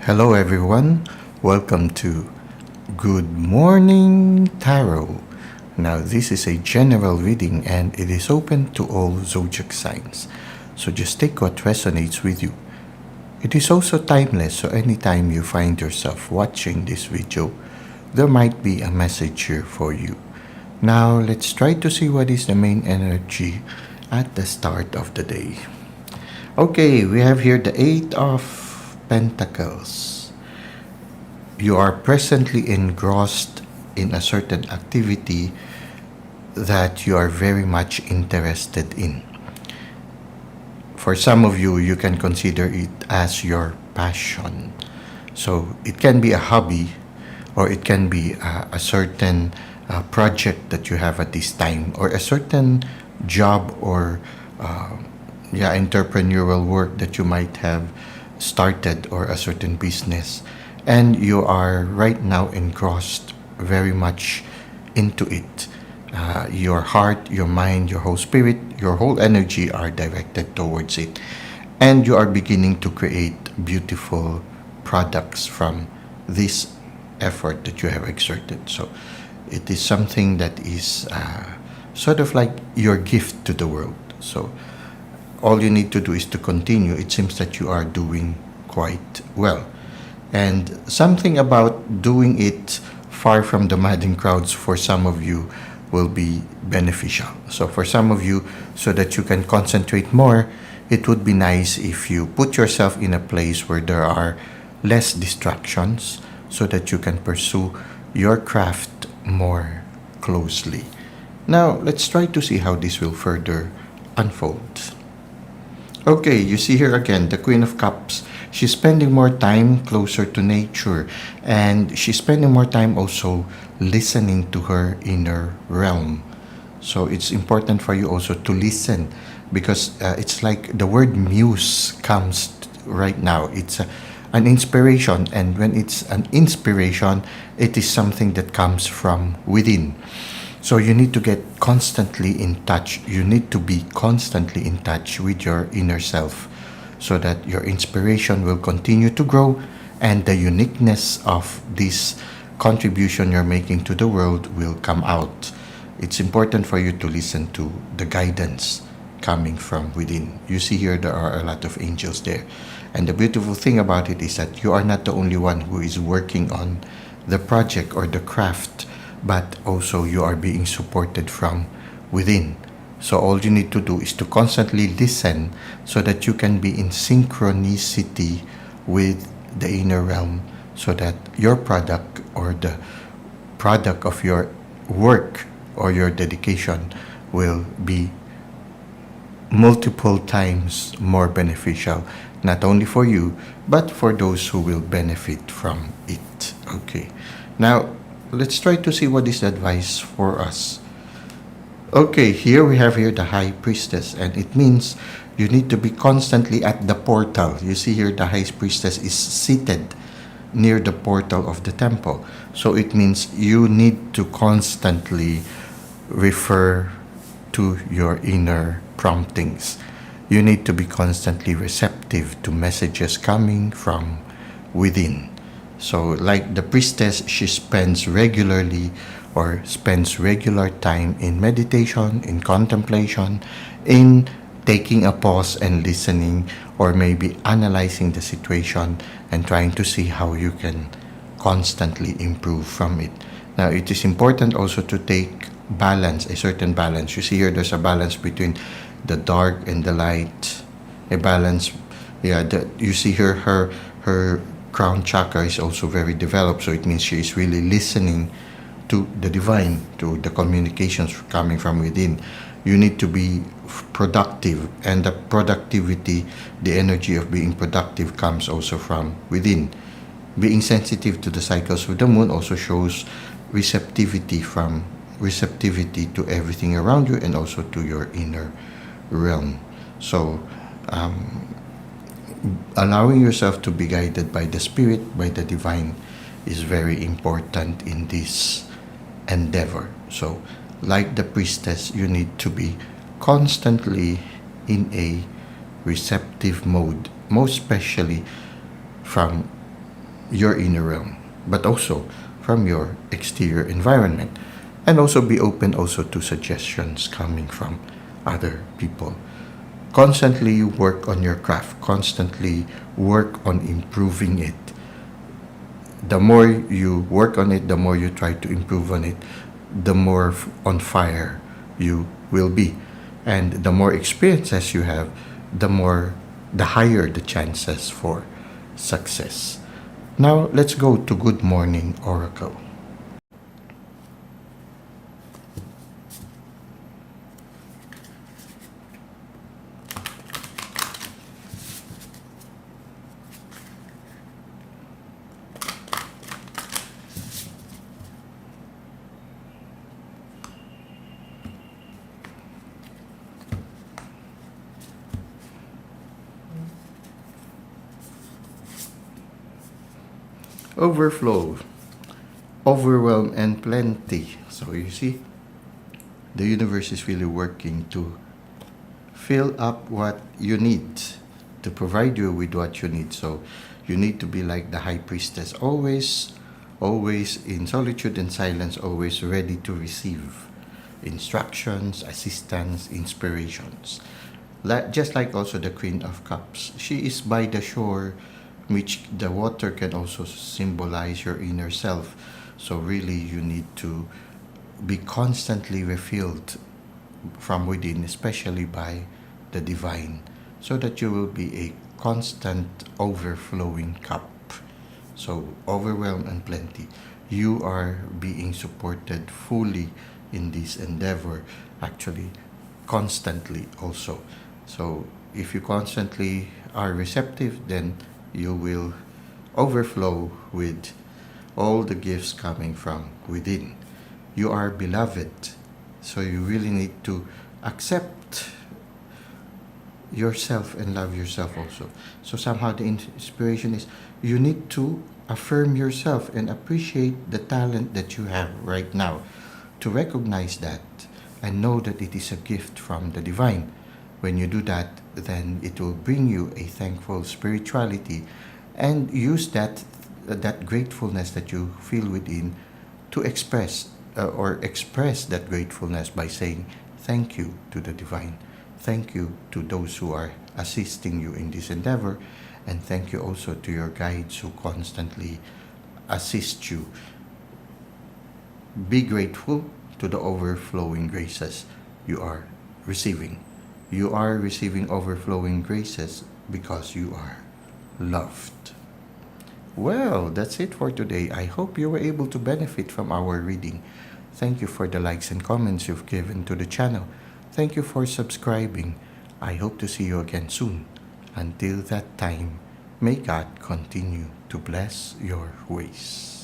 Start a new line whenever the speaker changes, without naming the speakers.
Hello everyone, welcome to Good Morning Tarot. Now this is a general reading and it is open to all zodiac signs. So just take what resonates with you. It is also timeless, so anytime you find yourself watching this video, there might be a message here for you. Now let's try to see what is the main energy at the start of the day. Okay, we have here the Eight of Pentacles. You are presently engrossed in a certain activity that you are very much interested in. For some of you, you can consider it as your passion. So it can be a hobby or it can be a certain project that you have at this time, or a certain job or entrepreneurial work that you might have started, or a certain business, and you are right now engrossed very much into it. Your heart, your mind, your whole spirit, your whole energy are directed towards it, and you are beginning to create beautiful products from this effort that you have exerted. So it is something that is sort of like your gift to the world. So all you need to do is to continue. It seems that you are doing quite well. And something about doing it far from the madding crowds for some of you will be beneficial. So for some of you, so that you can concentrate more, it would be nice if you put yourself in a place where there are less distractions, so that you can pursue your craft more closely. Now, let's try to see how this will further unfold. Okay, you see here again, the Queen of Cups. She's spending more time closer to nature, and she's spending more time also listening to her inner realm. So it's important for you also to listen, because it's like the word muse comes right now. It's an inspiration, and when it's an inspiration, it is something that comes from within. So you need to get constantly in touch. You need to be constantly in touch with your inner self, so that your inspiration will continue to grow, and the uniqueness of this contribution you're making to the world will come out. It's important for you to listen to the guidance coming from within. You see here there are a lot of angels there. And the beautiful thing about it is that you are not the only one who is working on the project or the craft, but also you are being supported from within. So all you need to do is to constantly listen, so that you can be in synchronicity with the inner realm, so that your product or the product of your work or your dedication will be multiple times more beneficial, not only for you, but for those who will benefit from it. Okay. Now, let's try to see what is the advice for us. Okay, here we have here the High Priestess, and it means you need to be constantly at the portal. You see here the High Priestess is seated near the portal of the temple. So it means you need to constantly refer to your inner promptings. You need to be constantly receptive to messages coming from within. So like the priestess, she spends regular time in meditation, in contemplation, in taking a pause and listening, or maybe analyzing the situation and trying to see how you can constantly improve from it. Now, it is important also to take balance, a certain balance. You see here there's a balance between the dark and the light. A balance, you see here her crown chakra is also very developed, so it means she is really listening to the divine, to the communications coming from within. You need to be productive, and the productivity, the energy of being productive comes also from within. Being sensitive to the cycles of the moon also shows receptivity to everything around you, and also to your inner realm. So allowing yourself to be guided by the spirit, by the divine, is very important in this endeavor. So like the priestess, you need to be constantly in a receptive mode, most especially from your inner realm, but also from your exterior environment. And also be open also to suggestions coming from other people. Constantly work on your craft, constantly work on improving it. The more you work on it, the more you try to improve on it, the more on fire you will be. And the more experiences you have, the higher the chances for success. Now, let's go to Good Morning Oracle. Overflow, overwhelm, and plenty. So you see, the universe is really working to fill up what you need, to provide you with what you need. So you need to be like the high priestess, always in solitude and silence, always ready to receive instructions, assistance, inspirations. Just like also the Queen of Cups, she is by the shore, which the water can also symbolize your inner self. So really you need to be constantly refilled from within, especially by the divine, so that you will be a constant overflowing cup. So overwhelm and plenty. You are being supported fully in this endeavor, actually constantly also. So if you constantly are receptive, then you will overflow with all the gifts coming from within. You are beloved, so you really need to accept yourself and love yourself also. So somehow the inspiration is you need to affirm yourself and appreciate the talent that you have right now, to recognize that and know that it is a gift from the divine. When you do that, then it will bring you a thankful spirituality, and use that gratefulness that you feel within to express that gratefulness by saying thank you to the divine, thank you to those who are assisting you in this endeavor, and thank you also to your guides who constantly assist you. Be grateful to the overflowing graces you are receiving. You are receiving overflowing graces because you are loved. Well, that's it for today. I hope you were able to benefit from our reading. Thank you for the likes and comments you've given to the channel. Thank you for subscribing. I hope to see you again soon. Until that time, may God continue to bless your ways.